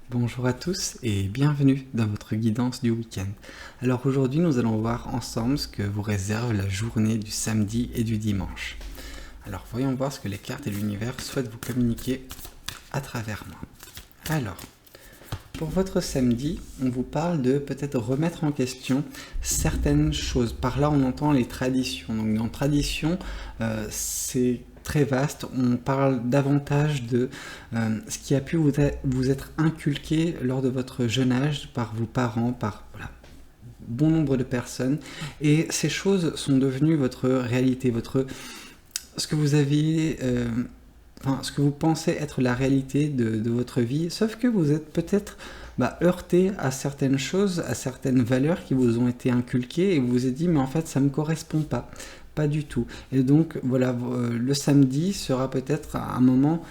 Bonjour à tous et bienvenue dans votre guidance du week-end. Alors aujourd'hui nous allons voir ensemble ce que vous réserve la journée du samedi et du dimanche. Alors voyons voir ce que les cartes et l'univers souhaitent vous communiquer à travers moi. Alors, pour votre samedi, on vous parle de peut-être remettre en question certaines choses. Par là on entend les traditions. Donc dans tradition, c'est très vaste, on parle davantage de ce qui a pu vous être inculqué lors de votre jeune âge par vos parents, par bon nombre de personnes, et ces choses sont devenues votre réalité, ce que vous avez, ce que vous pensez être la réalité de votre vie, sauf que vous êtes peut-être heurté à certaines choses, à certaines valeurs qui vous ont été inculquées, et vous vous êtes dit mais en fait ça ne me correspond pas. Pas du tout. Et donc voilà, le samedi sera peut-être un moment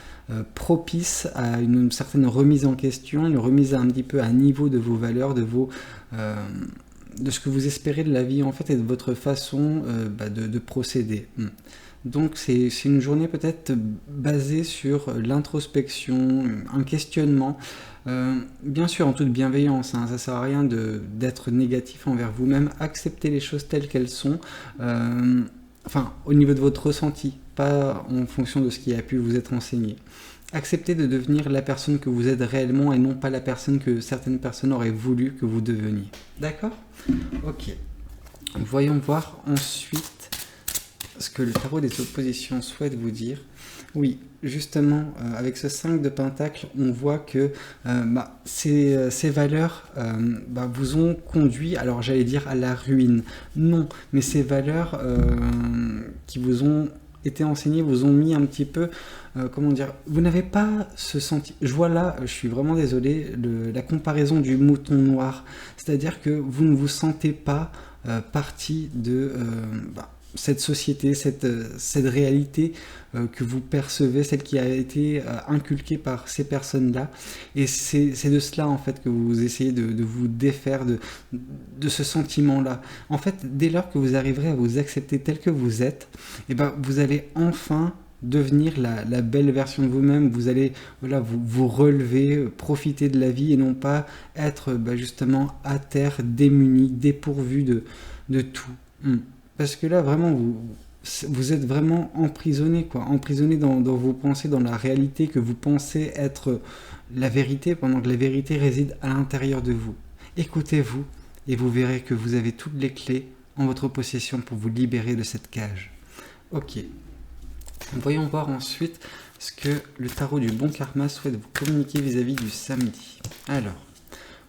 propice à une certaine remise en question, une remise un petit peu à niveau de vos valeurs, de ce que vous espérez de la vie en fait et de votre façon de procéder. Donc c'est une journée peut-être basée sur l'introspection, un questionnement, bien sûr en toute bienveillance, ça ne sert à rien d'être négatif envers vous-même, acceptez les choses telles qu'elles sont, au niveau de votre ressenti, pas en fonction de ce qui a pu vous être enseigné. Acceptez de devenir la personne que vous êtes réellement et non pas la personne que certaines personnes auraient voulu que vous deveniez. D'accord ? Ok. Voyons voir ensuite ce que le tarot des oppositions souhaite vous dire. Oui, justement, avec ce 5 de Pentacle, on voit que ces valeurs vous ont conduit, alors j'allais dire à la ruine. Non, mais ces valeurs qui vous ont été enseignées vous ont mis un petit peu, vous n'avez pas ce sentiment. Je vois là, je suis vraiment désolé, la comparaison du mouton noir, c'est-à-dire que vous ne vous sentez pas partie de cette société, cette réalité que vous percevez, celle qui a été inculquée par ces personnes-là. Et c'est de cela, en fait, que vous essayez de vous défaire de ce sentiment-là. En fait, dès lors que vous arriverez à vous accepter tel que vous êtes, vous allez enfin devenir la belle version de vous-même. Vous allez vous relever, profiter de la vie et non pas être justement à terre, démuni, dépourvu de tout. Parce que là, vraiment, vous êtes vraiment emprisonné, emprisonné dans vos pensées, dans la réalité que vous pensez être la vérité, pendant que la vérité réside à l'intérieur de vous. Écoutez-vous, et vous verrez que vous avez toutes les clés en votre possession pour vous libérer de cette cage. Ok. Voyons voir ensuite ce que le tarot du bon karma souhaite vous communiquer vis-à-vis du samedi. Alors,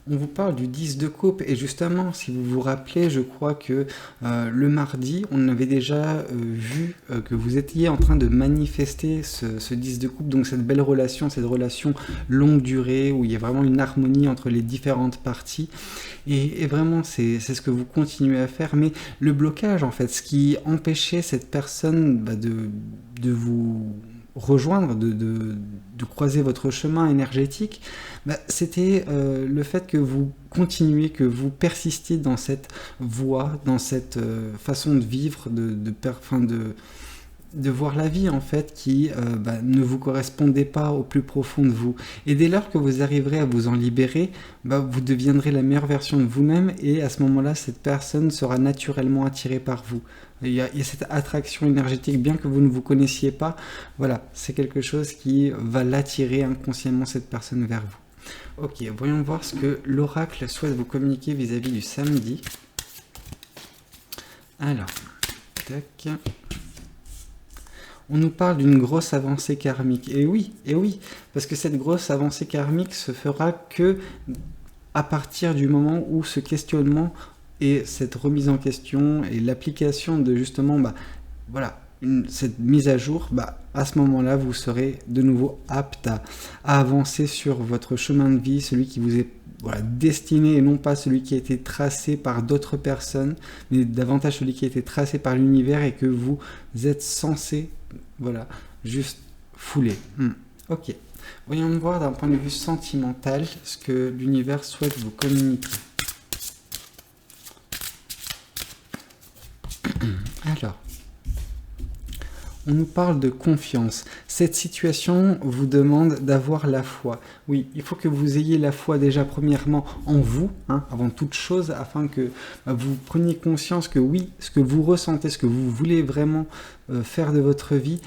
on vous parle du 10 de coupe, et justement, si vous vous rappelez, je crois que le mardi, on avait déjà vu que vous étiez en train de manifester ce 10 de coupe, donc cette belle relation, cette relation longue durée, où il y a vraiment une harmonie entre les différentes parties, et vraiment, c'est ce que vous continuez à faire, mais le blocage, en fait, ce qui empêchait cette personne de vous rejoindre, de croiser votre chemin énergétique, c'était le fait que vous continuez, que vous persistiez dans cette voie, dans cette façon de vivre, de voir la vie en fait qui ne vous correspondait pas au plus profond de vous. Et dès lors que vous arriverez à vous en libérer, vous deviendrez la meilleure version de vous-même, et à ce moment-là, cette personne sera naturellement attirée par vous. Il y a cette attraction énergétique, bien que vous ne vous connaissiez pas, voilà, c'est quelque chose qui va l'attirer inconsciemment, cette personne, vers vous. Ok, voyons voir ce que l'oracle souhaite vous communiquer vis-à-vis du samedi. Alors, tac. On nous parle d'une grosse avancée karmique. Et oui, parce que cette grosse avancée karmique se fera que à partir du moment où ce questionnement et cette remise en question et l'application de justement, cette mise à jour, à ce moment-là, vous serez de nouveau apte à avancer sur votre chemin de vie, celui qui vous est destiné, et non pas celui qui a été tracé par d'autres personnes, mais davantage celui qui a été tracé par l'univers et que vous êtes censé juste fouler. Ok. Voyons voir d'un point de vue sentimental ce que l'univers souhaite vous communiquer. Alors, on nous parle de confiance. Cette situation vous demande d'avoir la foi. Oui, il faut que vous ayez la foi déjà premièrement en vous, avant toute chose, afin que vous preniez conscience que oui, ce que vous ressentez, ce que vous voulez vraiment faire de votre vie,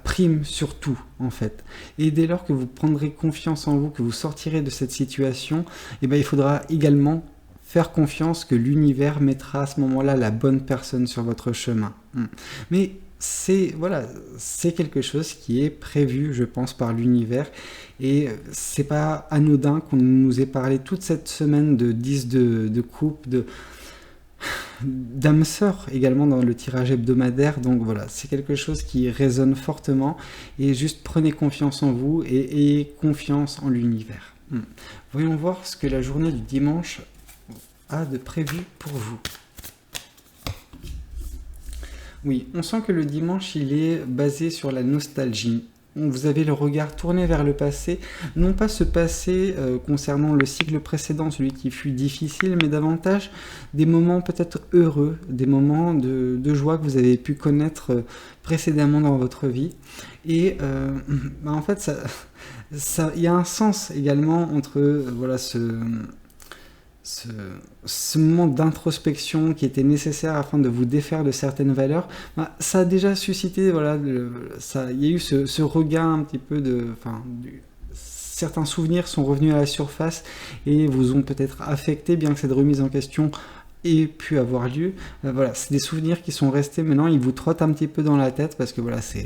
prime sur tout en fait. Et dès lors que vous prendrez confiance en vous, que vous sortirez de cette situation, il faudra également faire confiance que l'univers mettra à ce moment-là la bonne personne sur votre chemin. Mais c'est quelque chose qui est prévu, je pense, par l'univers, et c'est pas anodin qu'on nous ait parlé toute cette semaine de 10 de coupe, d'âme sœur également dans le tirage hebdomadaire. Donc voilà, c'est quelque chose qui résonne fortement, et juste prenez confiance en vous et ayez confiance en l'univers. Voyons voir ce que la journée du dimanche a de prévu pour vous. Oui, on sent que le dimanche, il est basé sur la nostalgie. Vous avez le regard tourné vers le passé, non pas ce passé concernant le cycle précédent, celui qui fut difficile, mais davantage des moments peut-être heureux, des moments de joie que vous avez pu connaître précédemment dans votre vie. Et en fait, il y a un sens également entre ce moment d'introspection qui était nécessaire afin de vous défaire de certaines valeurs. Ça a déjà suscité, il y a eu ce regain un petit peu certains souvenirs sont revenus à la surface et vous ont peut-être affecté, bien que cette remise en question ait pu avoir lieu. C'est des souvenirs qui sont restés maintenant, ils vous trottent un petit peu dans la tête parce que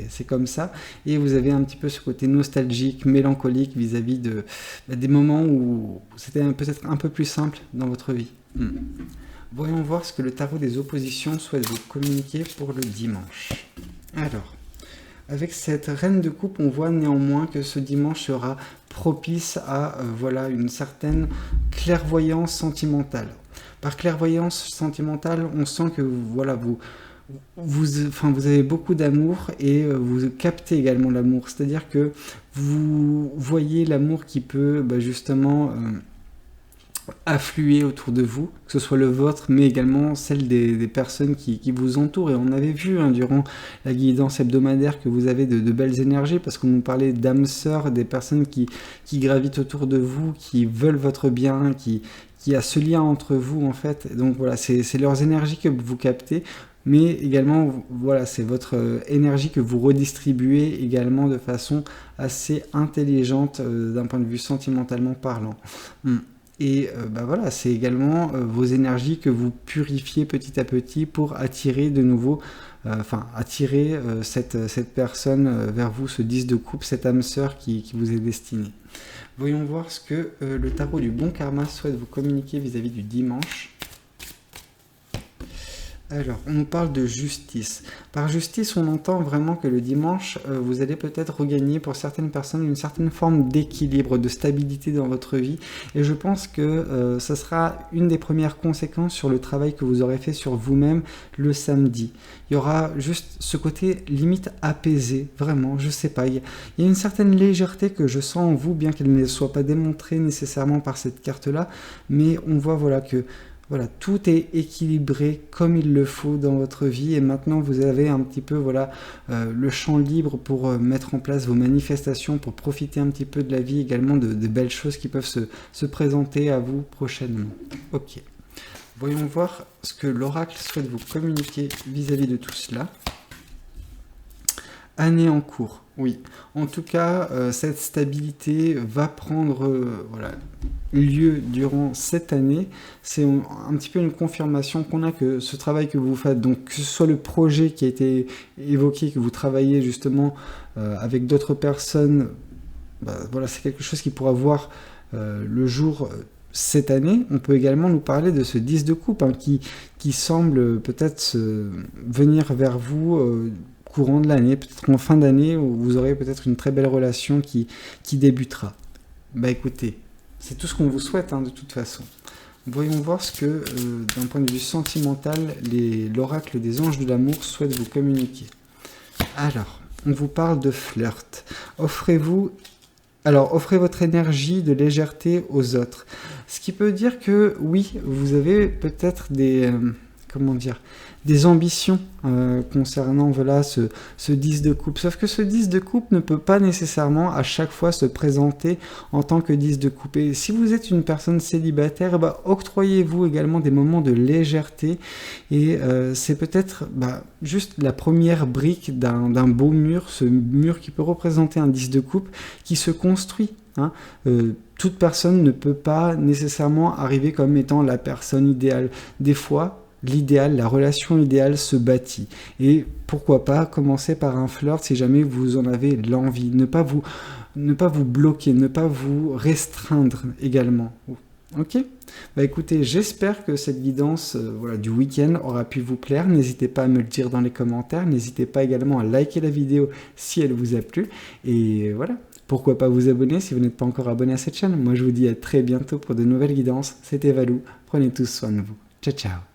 c'est comme ça, et vous avez un petit peu ce côté nostalgique, mélancolique vis-à-vis des moments où c'était peut-être un peu plus simple dans votre vie. Voyons voir ce que le tarot des oppositions souhaite vous communiquer pour le dimanche. Alors, avec cette reine de coupe, on voit néanmoins que ce dimanche sera propice à une certaine clairvoyance sentimentale. Par clairvoyance sentimentale, on sent que vous avez beaucoup d'amour et vous captez également l'amour. C'est-à-dire que vous voyez l'amour qui peut justement affluer autour de vous, que ce soit le vôtre, mais également celle des personnes qui vous entourent. Et on avait vu durant la guidance hebdomadaire que vous avez de belles énergies, parce qu'on nous parlait d'âmes sœurs, des personnes qui gravitent autour de vous, qui veulent votre bien, qui a ce lien entre vous en fait. Donc voilà, c'est leurs énergies que vous captez, mais également c'est votre énergie que vous redistribuez également de façon assez intelligente d'un point de vue sentimentalement parlant. Et c'est également vos énergies que vous purifiez petit à petit pour attirer de nouveau, cette personne vers vous, ce 10 de coupe, cette âme sœur qui vous est destinée. Voyons voir ce que le tarot du bon karma souhaite vous communiquer vis-à-vis du dimanche. Alors, on nous parle de justice. Par justice, on entend vraiment que le dimanche, vous allez peut-être regagner pour certaines personnes une certaine forme d'équilibre, de stabilité dans votre vie. Et je pense que ça sera une des premières conséquences sur le travail que vous aurez fait sur vous-même le samedi. Il y aura juste ce côté limite apaisé, vraiment, je sais pas. Il y a une certaine légèreté que je sens en vous, bien qu'elle ne soit pas démontrée nécessairement par cette carte-là. Mais on voit que tout est équilibré comme il le faut dans votre vie, et maintenant vous avez un petit peu le champ libre pour mettre en place vos manifestations, pour profiter un petit peu de la vie, également de belles choses qui peuvent se présenter à vous prochainement. Ok, voyons voir ce que l'oracle souhaite vous communiquer vis-à-vis de tout cela. Année en cours, oui. En tout cas, cette stabilité va prendre lieu durant cette année. C'est un petit peu une confirmation qu'on a que ce travail que vous faites, donc que ce soit le projet qui a été évoqué, que vous travaillez justement avec d'autres personnes, c'est quelque chose qui pourra voir le jour cette année. On peut également nous parler de ce 10 de coupe qui semble peut-être venir vers vous courant de l'année, peut-être en fin d'année, où vous aurez peut-être une très belle relation qui débutera. Écoutez, c'est tout ce qu'on vous souhaite de toute façon. Voyons voir ce que, d'un point de vue sentimental, l'oracle des anges de l'amour souhaite vous communiquer. Alors, on vous parle de flirt. Offrez votre énergie de légèreté aux autres. Ce qui peut dire que, oui, vous avez peut-être des comment dire, des ambitions concernant voilà, ce 10 de coupe. Sauf que ce 10 de coupe ne peut pas nécessairement à chaque fois se présenter en tant que 10 de coupe. Et si vous êtes une personne célibataire, bah, octroyez-vous également des moments de légèreté. Et c'est peut-être juste la première brique d'un beau mur, ce mur qui peut représenter un 10 de coupe qui se construit. Hein. Toute personne ne peut pas nécessairement arriver comme étant la personne idéale. Des fois, l'idéal, la relation idéale se bâtit. Et pourquoi pas commencer par un flirt si jamais vous en avez l'envie. Ne pas vous bloquer, ne pas vous restreindre également. Ok ? Écoutez, j'espère que cette guidance du week-end aura pu vous plaire. N'hésitez pas à me le dire dans les commentaires. N'hésitez pas également à liker la vidéo si elle vous a plu. Et voilà. Pourquoi pas vous abonner si vous n'êtes pas encore abonné à cette chaîne. Moi, je vous dis à très bientôt pour de nouvelles guidances. C'était Valou. Prenez tous soin de vous. Ciao, ciao.